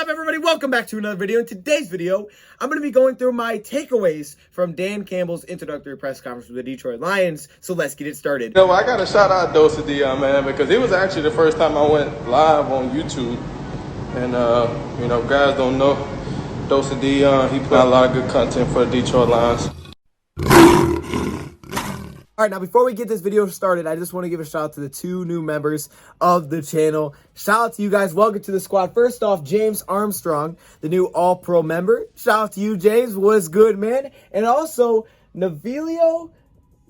up, everybody? Welcome back to another video. In today's video, I'm going to be going through my takeaways from Dan Campbell's introductory press conference with the Detroit Lions. So let's get it started. You know, I got to shout out DoseOfDion, man, because it was actually the first time I went live on YouTube. And, you know, guys don't know DoseOfDion. He put out a lot of good content for the Detroit Lions. All right, now before we get this video started, I just want to give a shout out to the two new members of the channel. Shout out to you guys. Welcome to the squad. First off, James Armstrong, the new All-Pro member. Shout out to you, James. What's good, man? And also, Navilio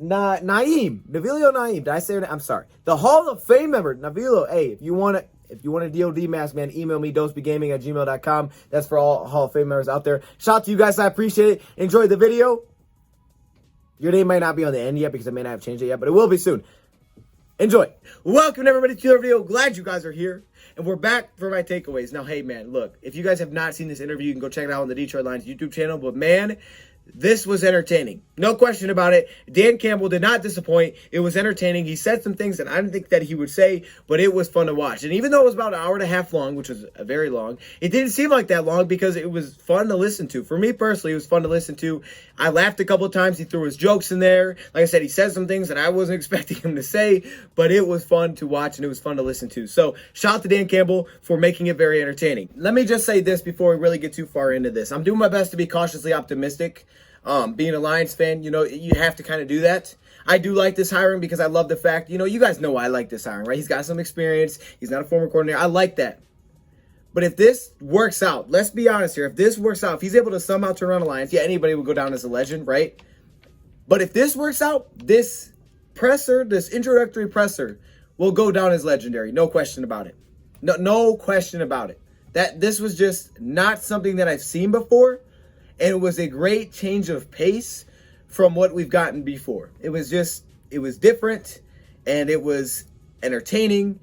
Naeem. Did I say it? I'm sorry. The Hall of Fame member, Navilio. Hey, if you want a DOD mask, man, email me, dosebegaming@gmail.com. That's for all Hall of Fame members out there. Shout out to you guys. I appreciate it. Enjoy the video. Your name might not be on the end yet because I may not have changed it yet, but it will be soon. Enjoy. Welcome, everybody, to the video. Glad you guys are here. And we're back for my takeaways. Now, hey, man, look, if you guys have not seen this interview, you can go check it out on the Detroit Lions YouTube channel. But, man, this was entertaining. No question about it. Dan Campbell did not disappoint. It was entertaining. He said some things that I didn't think that he would say, but it was fun to watch. And even though it was about an hour and a half long, which was very long, it didn't seem like that long because it was fun to listen to. For me personally, it was fun to listen to. I laughed a couple of times. He threw his jokes in there. Like I said, he said some things that I wasn't expecting him to say, but it was fun to watch and it was fun to listen to. So shout out to Dan Campbell for making it very entertaining. Let me just say this before we really get too far into this. I'm doing my best to be cautiously optimistic. Being a Lions fan, you know, you have to kind of do that. I do like this hiring because I love the fact, you know, you guys know I like this hiring, right? He's got some experience. He's not a former coordinator. I like that. But if this works out, let's be honest here. If this works out, if he's able to somehow turn around the Lions, yeah, anybody would go down as a legend, right? But if this works out, this presser, this introductory presser will go down as legendary. No question about it. No question about it. This was just not something that I've seen before. And it was a great change of pace from what we've gotten before. It was different, and it was entertaining.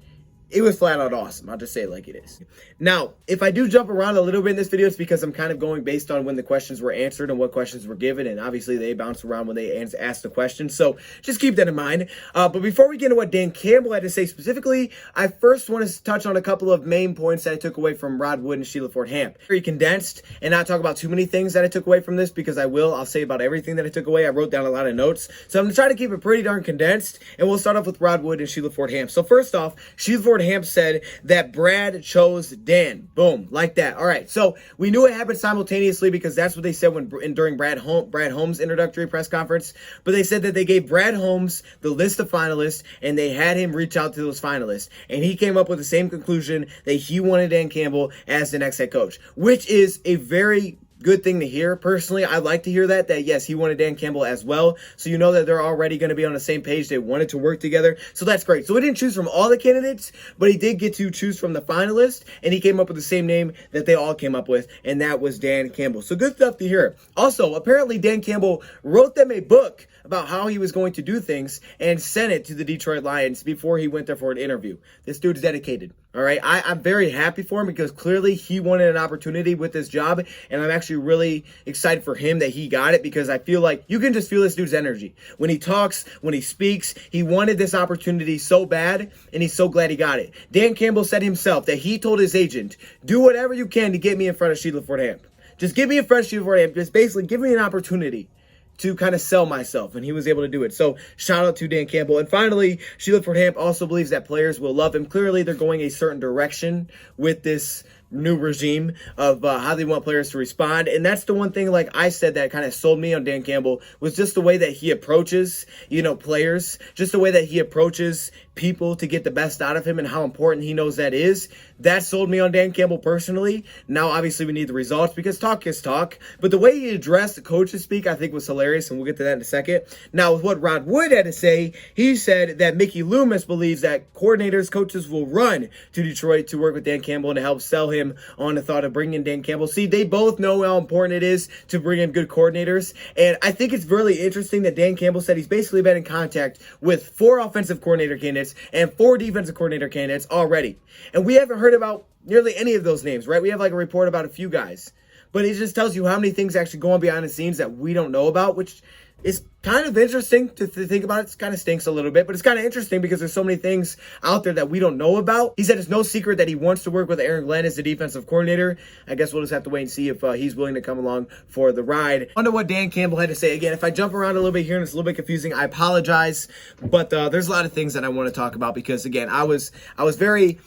It was flat out awesome. I'll just say it like it is. Now, if I do jump around a little bit in this video, it's because I'm kind of going based on when the questions were answered and what questions were given. And obviously, they bounce around when they ask the questions. So just keep that in mind. But before we get into what Dan Campbell had to say specifically, I first want to touch on a couple of main points that I took away from Rod Wood and Sheila Ford Hamp. Very condensed and not talk about too many things that I took away from this because I'll say about everything that I took away. I wrote down a lot of notes. So I'm going to try to keep it pretty darn condensed. And we'll start off with Rod Wood and Sheila Ford Hamp. So first off, Sheila Ford Hamp said that Brad chose Dan. Boom, like that. All right, so we knew it happened simultaneously because that's what they said during Brad Holmes' introductory press conference. But they said that they gave Brad Holmes the list of finalists and they had him reach out to those finalists. And he came up with the same conclusion that he wanted Dan Campbell as the next head coach, which is a very good thing to hear. Personally, I like to hear that yes, he wanted Dan Campbell as well. So you know that they're already going to be on the same page. They wanted to work together. So that's great. So he didn't choose from all the candidates, but he did get to choose from the finalists, and he came up with the same name that they all came up with, and that was Dan Campbell. So good stuff to hear. Also, apparently Dan Campbell wrote them a book about how he was going to do things and sent it to the Detroit Lions before he went there for an interview. This dude's dedicated. All right, I'm very happy for him because clearly he wanted an opportunity with this job, and I'm actually really excited for him that he got it because I feel like you can just feel this dude's energy. When he talks, when he speaks, he wanted this opportunity so bad, and he's so glad he got it. Dan Campbell said himself that he told his agent, do whatever you can to get me in front of Sheila Ford Hamp. Just get me in front of Sheila Ford Hamp. Just basically give me an opportunity to kind of sell myself, and he was able to do it. So shout out to Dan Campbell. And finally, Sheila Ford Hamp also believes that players will love him. Clearly, they're going a certain direction with this new regime of how they want players to respond. And that's the one thing, like I said, that kind of sold me on Dan Campbell was just the way that he approaches, you know, players, just the way that he approaches people to get the best out of him and how important he knows that is. That sold me on Dan Campbell personally. Now, obviously, we need the results because talk is talk. But the way he addressed the coaches speak, I think was hilarious, and we'll get to that in a second. Now, with what Rod Wood had to say, he said that Mickey Loomis believes that coordinators, coaches will run to Detroit to work with Dan Campbell and to help sell him on the thought of bringing in Dan Campbell. See, they both know how important it is to bring in good coordinators. And I think it's really interesting that Dan Campbell said he's basically been in contact with 4 offensive coordinator candidates and 4 defensive coordinator candidates already. And we haven't heard about nearly any of those names, right? We have like a report about a few guys. But it just tells you how many things actually go on behind the scenes that we don't know about, which is kind of interesting to think about. It kind of stinks a little bit, but it's kind of interesting because there's so many things out there that we don't know about. He said it's no secret that he wants to work with Aaron Glenn as the defensive coordinator. I guess we'll just have to wait and see if he's willing to come along for the ride. I wonder what Dan Campbell had to say. Again, if I jump around a little bit here and it's a little bit confusing, I apologize. But there's a lot of things that I want to talk about because, again, I was very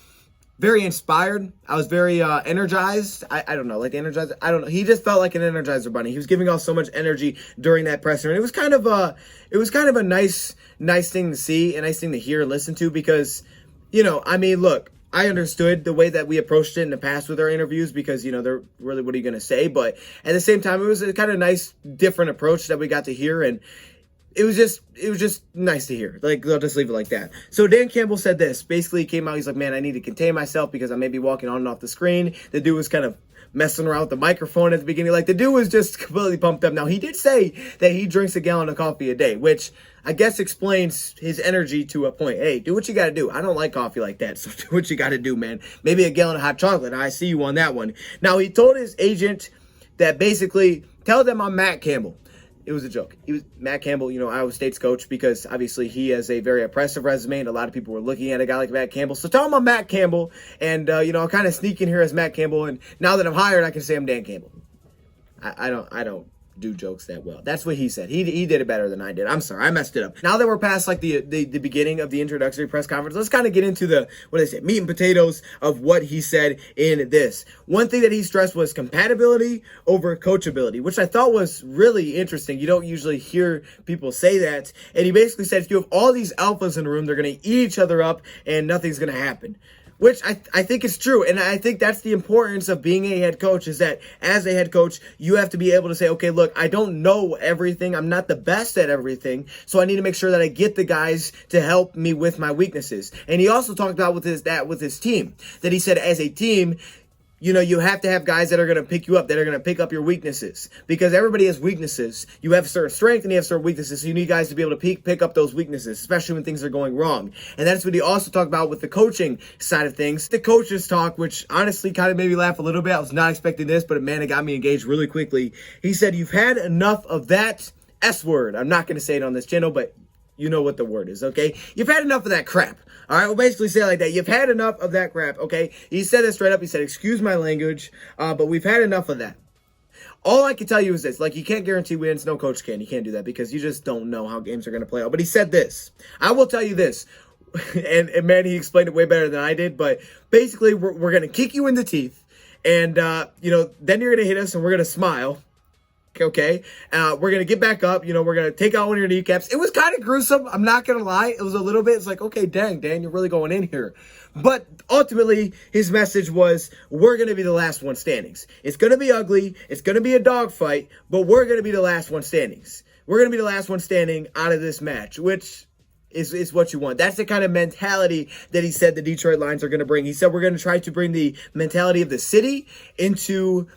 inspired. I was very energized. I don't know, like energized. I don't know. He just felt like an Energizer bunny. He was giving off so much energy during that presser, and it was kind of a nice thing to see, a nice thing to hear and listen to because, I mean, look, I understood the way that we approached it in the past with our interviews because, they're really, what are you going to say? But at the same time, it was a kind of nice, different approach that we got to hear, and it was just nice to hear. Like, I'll just leave it like that. So Dan Campbell said this. Basically, he came out. He's like, man, I need to contain myself because I may be walking on and off the screen. The dude was kind of messing around with the microphone at the beginning. Like, the dude was just completely pumped up. Now, he did say that he drinks a gallon of coffee a day, which I guess explains his energy to a point. Hey, do what you got to do. I don't like coffee like that, so do what you got to do, man. Maybe a gallon of hot chocolate. I see you on that one. Now, he told his agent that basically, tell them I'm Matt Campbell. It was a joke. He was Matt Campbell, Iowa State's coach, because obviously he has a very impressive resume, and a lot of people were looking at a guy like Matt Campbell. So tell him I'm Matt Campbell, and I'll kind of sneak in here as Matt Campbell, and now that I'm hired, I can say I'm Dan Campbell. I don't do jokes that well. That's what he said. He did it better than I did. I'm sorry, I messed it up. Now that we're past like the beginning of the introductory press conference, let's kind of get into the meat and potatoes of what he said in this. One thing that he stressed was compatibility over coachability, which I thought was really interesting. You don't usually hear people say that. And he basically said if you have all these alphas in a room, they're going to eat each other up and nothing's going to happen. Which I think is true. And I think that's the importance of being a head coach, is that as a head coach, you have to be able to say, okay, look, I don't know everything. I'm not the best at everything. So I need to make sure that I get the guys to help me with my weaknesses. And he also talked about with his team, that he said as a team, you have to have guys that are going to pick you up, that are going to pick up your weaknesses, because everybody has weaknesses. You have certain strength and you have certain weaknesses. So you need guys to be able to pick up those weaknesses, especially when things are going wrong. And that's what he also talked about with the coaching side of things. The coaches talk, which honestly kind of made me laugh a little bit. I was not expecting this, but man, it got me engaged really quickly. He said, you've had enough of that S word. I'm not going to say it on this channel, but you know what the word is, okay? You've had enough of that crap. All right, we'll basically say it like that. You've had enough of that crap, okay? He said it straight up. He said, excuse my language, but we've had enough of that. All I can tell you is this. Like, you can't guarantee wins. No coach can. You can't do that because you just don't know how games are going to play out. But he said this. I will tell you this. And man, he explained it way better than I did. But basically, we're going to kick you in the teeth. And, then you're going to hit us and we're going to smile. Okay, we're going to get back up. We're going to take out one of your kneecaps. It was kind of gruesome. I'm not going to lie. It was a little bit. It's like, okay, dang, Dan, you're really going in here. But ultimately, his message was, we're going to be the last one standing. It's going to be ugly. It's going to be a dogfight, but we're going to be the last one standing. We're going to be the last one standing out of this match, which is what you want. That's the kind of mentality that he said the Detroit Lions are going to bring. He said, we're going to try to bring the mentality of the city into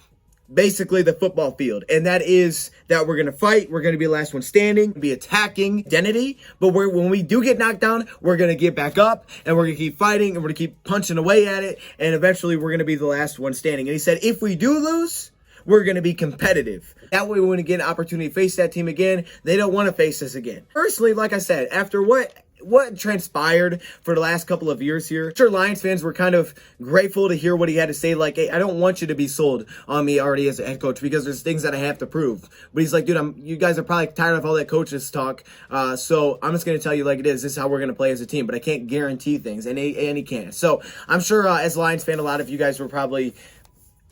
basically the football field, and that is that we're going to fight, we're going to be the last one standing, be attacking identity, but when we do get knocked down, we're going to get back up, and we're going to keep fighting, and we're going to keep punching away at it, and eventually we're going to be the last one standing. And he said, if we do lose, we're going to be competitive. That way, when we get an opportunity to face that team again, they don't want to face us again. Personally, like I said, after what transpired for the last couple of years here, sure, Lions fans were kind of grateful to hear what he had to say. Like, hey, I don't want you to be sold on me already as a head coach because there's things that I have to prove. But he's like, dude, you guys are probably tired of all that coaches talk. So I'm just going to tell you like it is. This is how we're going to play as a team. But I can't guarantee things, and he can't. So I'm sure as a Lions fan, a lot of you guys were probably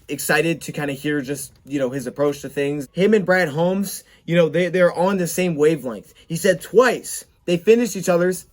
excited to kind of hear just, his approach to things. Him and Brad Holmes, they're on the same wavelength. He said twice they finished each other's.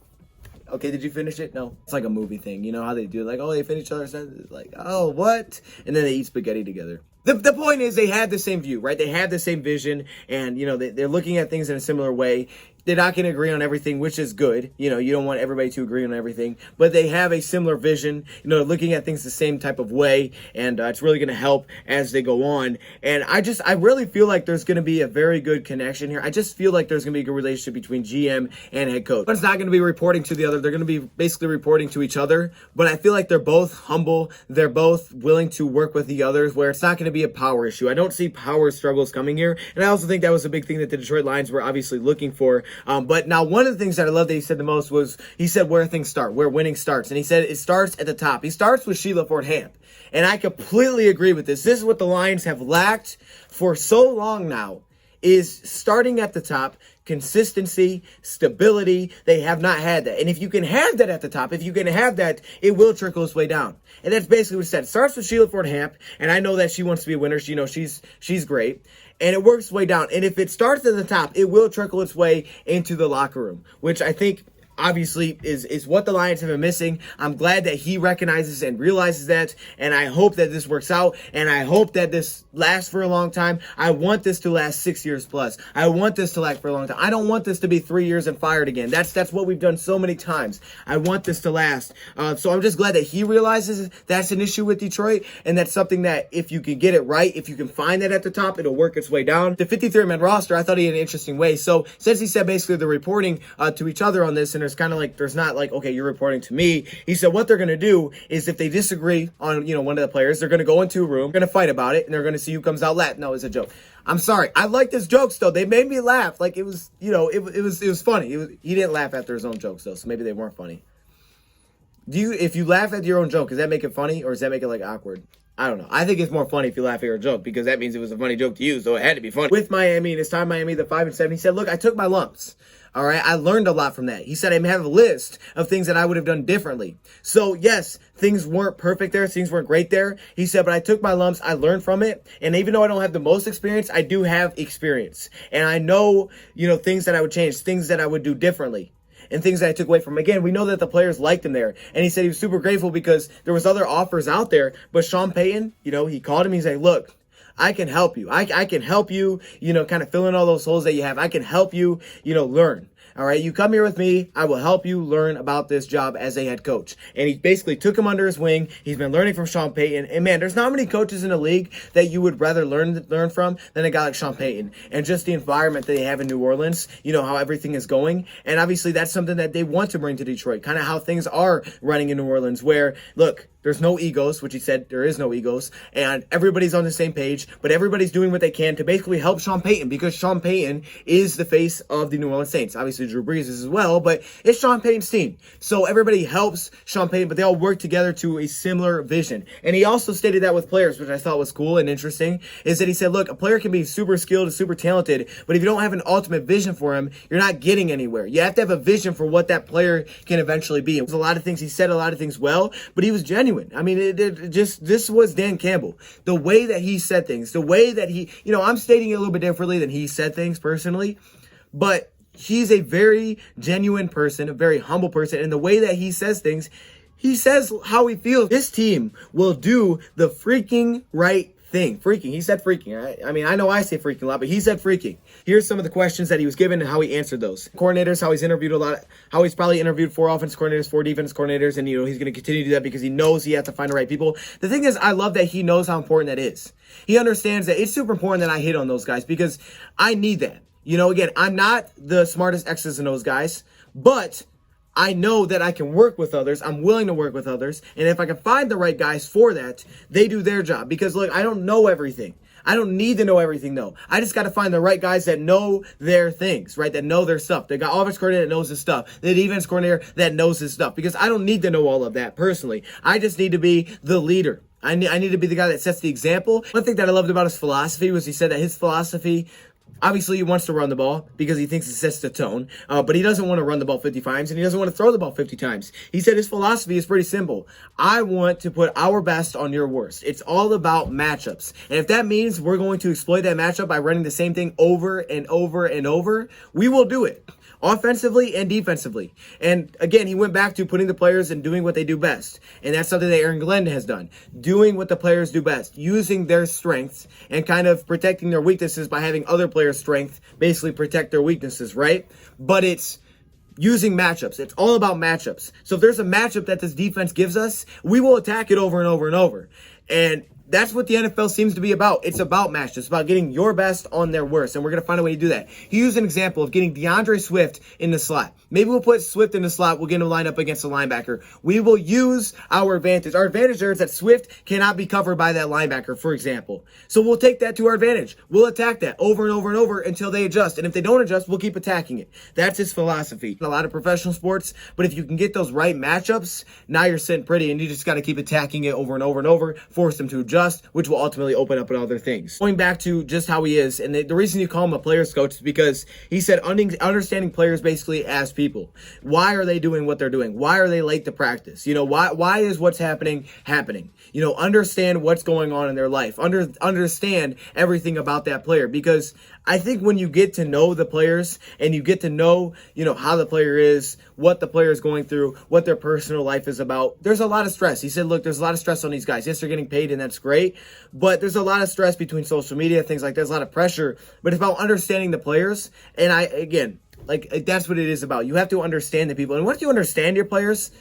Okay, did you finish it? No. It's like a movie thing. You know how they do it? Like, oh, they finish each other's sentences. Like, oh, what? And then they eat spaghetti together. The point is they had the same view, right? They had the same vision, and, they're looking at things in a similar way. they're not going to agree on everything, which is good. You know, you don't want everybody to agree on everything, but they have a similar vision, you know, looking at things the same type of way, and it's really going to help as they go on. And I really feel like there's going to be a very good connection here. I just feel like there's going to be a good relationship between GM and head coach. One's not going to be reporting to the other. They're going to be basically reporting to each other, but I feel like they're both humble. They're both willing to work with the others, where it's not going to be a power issue. I don't see power struggles coming here, and I also think that was a big thing that the Detroit Lions were obviously looking for. But now one of the things that I love that he said the most was, he said where things start, where winning starts, and he said it starts at the top. He starts with Sheila Ford Hamp, and I completely agree with this. This is what the Lions have lacked for so long now, is starting at the top. Consistency, stability, they have not had that. And if you can have that at the top, if you can have that, it will trickle its way down. And that's basically what he said. It starts with Sheila Ford Hamp, and I know that she wants to be a winner. She's great. And it works its way down. And if it starts at the top, it will trickle its way into the locker room, which I think obviously is what the Lions have been missing. I'm glad that he recognizes and realizes that, and I hope that this works out, and I hope that this lasts for a long time. I want this to last 6 years plus. I want this to last for a long time. I don't want this to be 3 years and fired again. That's what we've done so many times. I want this to last. So I'm just glad that he realizes that's an issue with Detroit, and that's something that if you can get it right, if you can find that at the top, it'll work its way down. The 53-man roster, I thought he had an interesting way. So since he said basically they're reporting to each other on this, and there's not like, okay, you're reporting to me. He said what they're going to do is if they disagree on, one of the players, they're going to go into a room, going to fight about it, and they're going to see who comes out last. No, it's a joke. I'm sorry. I like his jokes though. They made me laugh. Like it was, it was funny. He didn't laugh after his own jokes though, so maybe they weren't funny. If you laugh at your own joke, does that make it funny or does that make it like awkward? I don't know. I think it's more funny if you laugh at your joke because that means it was a funny joke to you, so it had to be funny. With Miami and his time Miami, the 5-7, he said, look, I took my lumps. All right, I learned a lot from that. He said I have a list of things that I would have done differently. So yes, things weren't perfect there. Things weren't great there. He said, but I took my lumps. I learned from it. And even though I don't have the most experience, I do have experience. And I know, things that I would change, things that I would do differently. And things that I took away from him. Again, we know that the players liked him there. And he said he was super grateful because there was other offers out there. But Sean Payton, he called him. He's like, look, I can help you. I can help you, kind of fill in all those holes that you have. I can help you, learn. All right, you come here with me. I will help you learn about this job as a head coach. And he basically took him under his wing. He's been learning from Sean Payton. And man, there's not many coaches in the league that you would rather learn from than a guy like Sean Payton. And just the environment that they have in New Orleans, how everything is going. And obviously that's something that they want to bring to Detroit, kind of how things are running in New Orleans where, look, there's no egos, which he said there is no egos, and everybody's on the same page, but everybody's doing what they can to basically help Sean Payton because Sean Payton is the face of the New Orleans Saints. Obviously, Drew Brees is as well, but it's Sean Payton's team. So everybody helps Sean Payton, but they all work together to a similar vision. And he also stated that with players, which I thought was cool and interesting, is that he said, look, a player can be super skilled and super talented, but if you don't have an ultimate vision for him, you're not getting anywhere. You have to have a vision for what that player can eventually be. It was a lot of things, he said a lot of things well, but he was genuine. I mean, this was Dan Campbell. The way that he said things, the way that he, I'm stating it a little bit differently than he said things personally, but he's a very genuine person, a very humble person, and the way that he says things, he says how he feels. This team will do the freaking right thing. Freaking. He said freaking. Right? I mean, I know I say freaking a lot, but he said freaking. Here's some of the questions that he was given and how he answered those. Coordinators, how he's interviewed a lot, how he's probably interviewed 4 offense coordinators, 4 defense coordinators, and, he's going to continue to do that because he knows he has to find the right people. The thing is, I love that he knows how important that is. He understands that it's super important that I hit on those guys because I need that. Again, I'm not the smartest X's and O's guys, but I know that I can work with others. I'm willing to work with others. And if I can find the right guys for that, they do their job. Because, look, I don't know everything. I don't need to know everything, though. I just got to find the right guys that know their things, right? That know their stuff. They got offense coordinator that knows his stuff. The defense coordinator that knows his stuff. Because I don't need to know all of that personally. I just need to be the leader. I need to be the guy that sets the example. One thing that I loved about his philosophy was he said that his philosophy, obviously, he wants to run the ball because he thinks it sets the tone, but he doesn't want to run the ball 50 times, and he doesn't want to throw the ball 50 times. He said his philosophy is pretty simple. I want to put our best on your worst. It's all about matchups. And if that means we're going to exploit that matchup by running the same thing over and over and over, we will do it. Offensively and defensively. And again, he went back to putting the players and doing what they do best. And that's something that Aaron Glenn has done. Doing what the players do best. Using their strengths and kind of protecting their weaknesses by having other players player's strength, basically protect their weaknesses, right? But it's using matchups. It's all about matchups. So if there's a matchup that this defense gives us, we will attack it over and over and over. And that's what the NFL seems to be about. It's about matchups. It's about getting your best on their worst. And we're going to find a way to do that. He used an example of getting DeAndre Swift in the slot. Maybe we'll put Swift in the slot. We'll get him lined up against a linebacker. We will use our advantage. Our advantage there is that Swift cannot be covered by that linebacker, for example. So we'll take that to our advantage. We'll attack that over and over and over until they adjust. And if they don't adjust, we'll keep attacking it. That's his philosophy. A lot of professional sports, but if you can get those right matchups, now you're sitting pretty, and you just got to keep attacking it over and over and over, force them to adjust, which will ultimately open up other things. Going back to just how he is, and the reason you call him a player's coach is because he said understanding players basically as people. Why are they doing what they're doing? Why are they late to practice? You know, why is what's happening? You know, understand what's going on in their life. Understand everything about that player, because I think when you get to know the players and you get to know, you know, how the player is, what the player is going through, what their personal life is about, there's a lot of stress. He said, look, there's a lot of stress on these guys. Yes, they're getting paid and that's great, but there's a lot of stress between social media, things like that. There's a lot of pressure, but it's about understanding the players. And that's what it is about. You have to understand the people. And once you understand your players,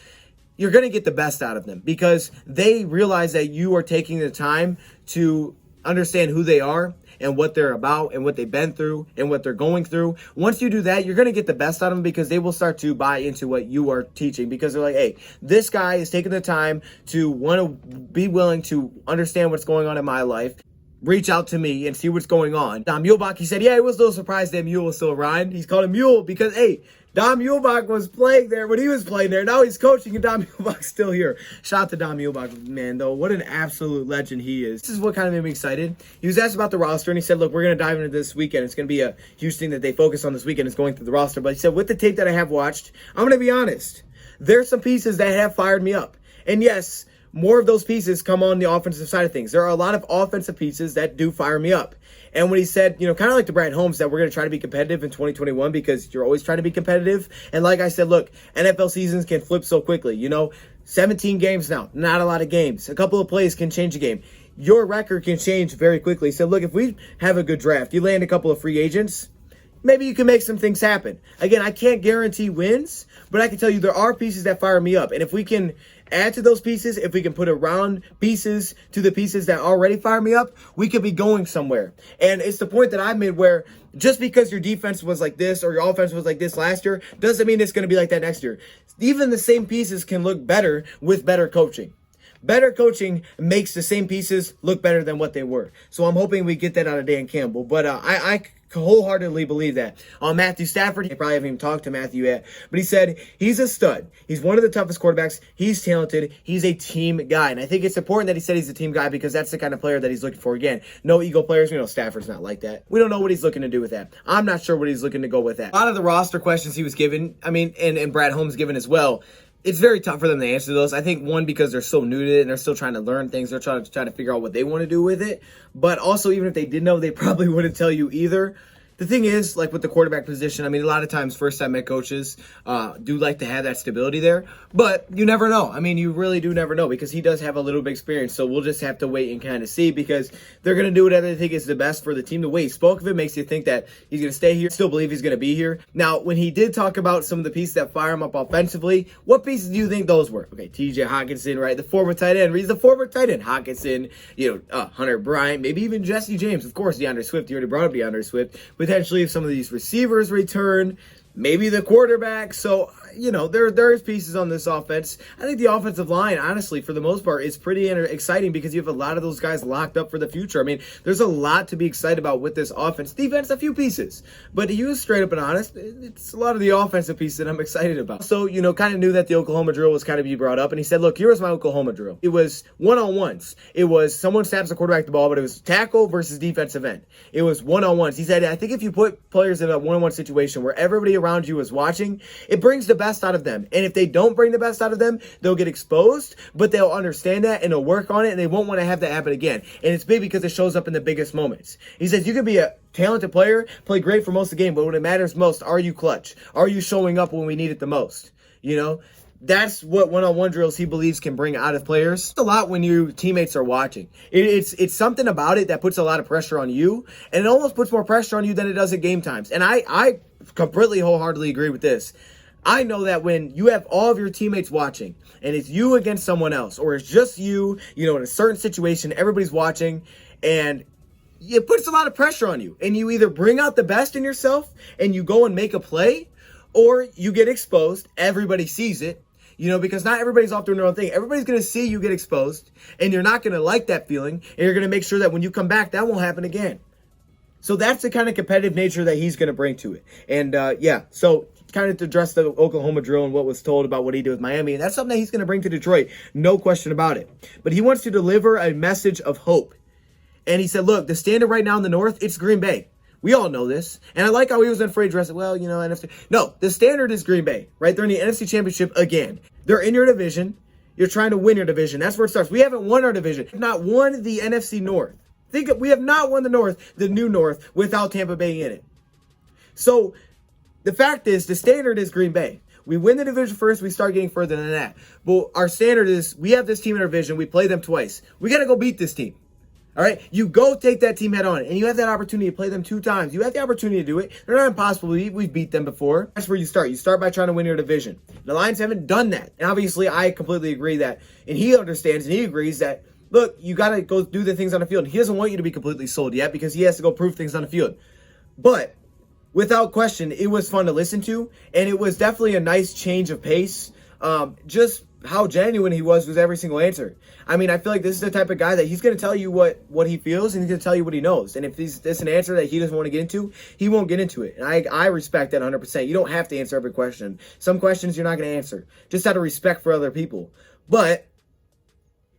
you're going to get the best out of them, because they realize that you are taking the time to understand who they are and what they're about and what they've been through and what they're going through. Once you do that, you're going to get the best out of them, because they will start to buy into what you are teaching, because they're like, hey, this guy is taking the time to want to be willing to understand what's going on in my life, reach out to me and see what's going on. Dom Mulebach, he said, yeah, he was a little surprised that Mule was still around. He's called him Mule because, hey, Dom Mulebach was playing there when he was playing there. Now he's coaching and Dom Mulebach's still here. Shout out to Dom Mulebach, man, though. What an absolute legend he is. This is what kind of made me excited. He was asked about the roster, and he said, look, we're going to dive into this weekend. It's going to be a huge thing that they focus on this weekend, is going through the roster. But he said, with the tape that I have watched, I'm going to be honest. There's some pieces that have fired me up. And yes, more of those pieces come on the offensive side of things. There are a lot of offensive pieces that do fire me up. And when he said, you know, kind of like the Brad Holmes, that we're going to try to be competitive in 2021, because you're always trying to be competitive. And like I said, look, NFL seasons can flip so quickly. You know, 17 games now, not a lot of games. A couple of plays can change a game. Your record can change very quickly. So look, if we have a good draft, you land a couple of free agents, maybe you can make some things happen. Again, I can't guarantee wins, but I can tell you there are pieces that fire me up. And if we can add to those pieces, if we can put around pieces to the pieces that already fire me up, we could be going somewhere. And it's the point that I made, where just because your defense was like this or your offense was like this last year doesn't mean it's going to be like that next year. Even the same pieces can look better with better coaching. Better coaching makes the same pieces look better than what they were. So I'm hoping we get that out of Dan Campbell. But I wholeheartedly believe that. On Matthew Stafford, I probably haven't even talked to Matthew yet, but he said he's a stud. He's one of the toughest quarterbacks. He's talented. He's a team guy. And I think it's important that he said he's a team guy, because that's the kind of player that he's looking for. Again, no ego players. We know Stafford's not like that. We don't know what he's looking to do with that. I'm not sure what he's looking to go with that. A lot of the roster questions he was given, and Brad Holmes given as well, it's very tough for them to answer those. I think, one, because they're so new to it and they're still trying to learn things. They're trying to figure out what they want to do with it. But also, even if they did know, they probably wouldn't tell you either. The thing is, like with the quarterback position, a lot of times first-time head coaches do like to have that stability there. But you never know. You really do never know, because he does have a little bit of experience. So we'll just have to wait and kind of see, because they're going to do whatever they think is the best for the team. The way he spoke of it makes you think that he's going to stay here, still believe he's going to be here. Now, when he did talk about some of the pieces that fire him up offensively, what pieces do you think those were? Okay, T.J. Hawkinson, right? The former tight end. He's the former tight end. Hawkinson, Hunter Bryant, maybe even Jesse James. Of course, DeAndre Swift. You already brought up DeAndre Swift. Potentially, if some of these receivers return, maybe the quarterback. So, there's pieces on this offense. I think the offensive line, honestly, for the most part, is pretty exciting, because you have a lot of those guys locked up for the future. There's a lot to be excited about with this offense. Defense, a few pieces. But to use straight up and honest, it's a lot of the offensive pieces that I'm excited about. So, kind of knew that the Oklahoma drill was kind of be brought up. And he said, look, here was my Oklahoma drill. It was one-on-ones. It was someone snaps the quarterback the ball, but it was tackle versus defensive end. It was one-on-ones. He said, I think if you put players in a one-on-one situation where everybody around you is watching, it brings the best out of them. And if they don't bring the best out of them, they'll get exposed, but they'll understand that and they'll work on it, and they won't want to have that happen again. And it's big because it shows up in the biggest moments. He says you could be a talented player, play great for most of the game, but when it matters most, are you clutch? Are you showing up when we need it the most? that's what one-on-one drills he believes can bring out of players. It's a lot when your teammates are watching. It's something about it that puts a lot of pressure on you, and it almost puts more pressure on you than it does at game times. And I completely wholeheartedly agree with this. I know that when you have all of your teammates watching, and it's you against someone else, or it's just you, in a certain situation, everybody's watching, and it puts a lot of pressure on you. And you either bring out the best in yourself and you go and make a play, or you get exposed. Everybody sees it, because not everybody's off doing their own thing. Everybody's going to see you get exposed, and you're not going to like that feeling, and you're going to make sure that when you come back, that won't happen again. So that's the kind of competitive nature that he's going to bring to it. And so kind of to address the Oklahoma drill and what was told about what he did with Miami, and that's something that he's going to bring to Detroit, no question about it. But he wants to deliver a message of hope. And he said, look, the standard right now in the North, it's Green Bay. We all know this. And I like how he was afraid to address it. Well, NFC. No, the standard is Green Bay, right? They're in the NFC Championship again. They're in your division. You're trying to win your division. That's where it starts. We haven't won our division. Not won the NFC North. We have not won the North, the new North, without Tampa Bay in it. So the fact is, the standard is Green Bay. We win the division first, we start getting further than that. But our standard is, we have this team in our division, we play them twice. We got to go beat this team. All right? You go take that team head on, and you have that opportunity to play them 2 times. You have the opportunity to do it. They're not impossible. We've beat them before. That's where you start. You start by trying to win your division. The Lions haven't done that. And obviously, I completely agree that, and he understands and he agrees that, look, you got to go do the things on the field. He doesn't want you to be completely sold yet because he has to go prove things on the field. But without question, it was fun to listen to, and it was definitely a nice change of pace. Just how genuine he was with every single answer. I mean, I feel like this is the type of guy that he's going to tell you what he feels, and he's going to tell you what he knows. And if it's an answer that he doesn't want to get into, he won't get into it. And I respect that 100%. You don't have to answer every question. Some questions you're not going to answer. Just out of respect for other people. But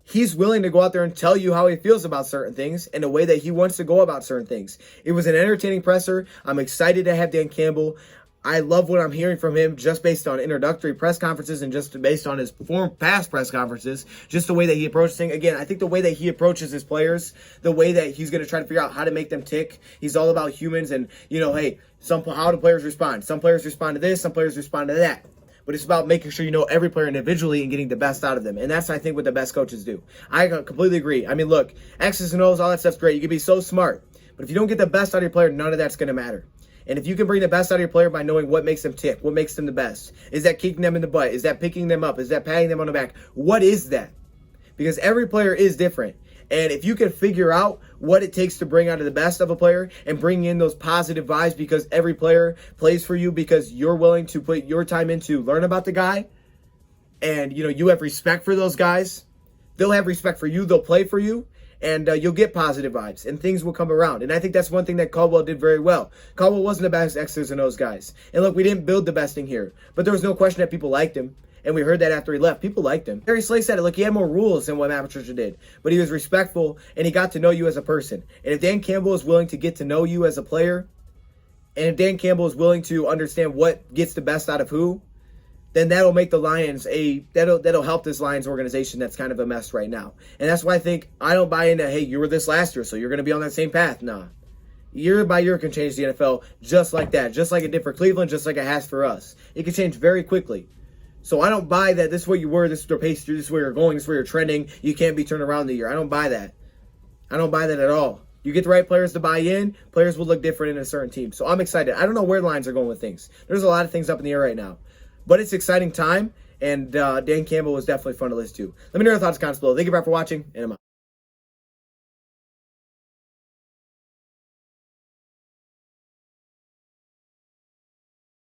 he's willing to go out there and tell you how he feels about certain things and the way that he wants to go about certain things. It was an entertaining presser. I'm excited to have Dan Campbell. I love what I'm hearing from him just based on introductory press conferences and just based on his past press conferences, just the way that he approaches things. Again, I think the way that he approaches his players, the way that he's going to try to figure out how to make them tick. He's all about humans and, hey, how do players respond? Some players respond to this, some players respond to that. But it's about making sure you know every player individually and getting the best out of them. And that's, I think, what the best coaches do. I completely agree. I mean, look, X's and O's, all that stuff's great. You can be so smart. But if you don't get the best out of your player, none of that's going to matter. And if you can bring the best out of your player by knowing what makes them tick, what makes them the best, is that kicking them in the butt? Is that picking them up? Is that patting them on the back? What is that? Because every player is different. And if you can figure out what it takes to bring out of the best of a player and bring in those positive vibes because every player plays for you because you're willing to put your time in to learn about the guy, and you have respect for those guys, they'll have respect for you, they'll play for you, and you'll get positive vibes, and things will come around. And I think that's one thing that Caldwell did very well. Caldwell wasn't the best X's and O's guys. And look, we didn't build the best thing here, but there was no question that people liked him. And we heard that after he left. People liked him. Harry Slay said it. Look, he had more rules than what Matt Patricia did. But he was respectful, and he got to know you as a person. And if Dan Campbell is willing to get to know you as a player, and if Dan Campbell is willing to understand what gets the best out of who, then that'll make the Lions that'll help this Lions organization that's kind of a mess right now. And that's why I don't buy into, hey, you were this last year, so you're going to be on that same path. Nah. Year by year can change the NFL just like that. Just like it did for Cleveland, just like it has for us. It can change very quickly. So I don't buy that this is where you were, this is your pace, this is where you're going, this is where you're trending. You can't be turned around the year. I don't buy that. I don't buy that at all. You get the right players to buy in, players will look different in a certain team. So I'm excited. I don't know where the Lions are going with things. There's a lot of things up in the air right now. But it's exciting time, and Dan Campbell was definitely fun to listen to. Let me know your thoughts in the comments below. Thank you for watching, and I'm out.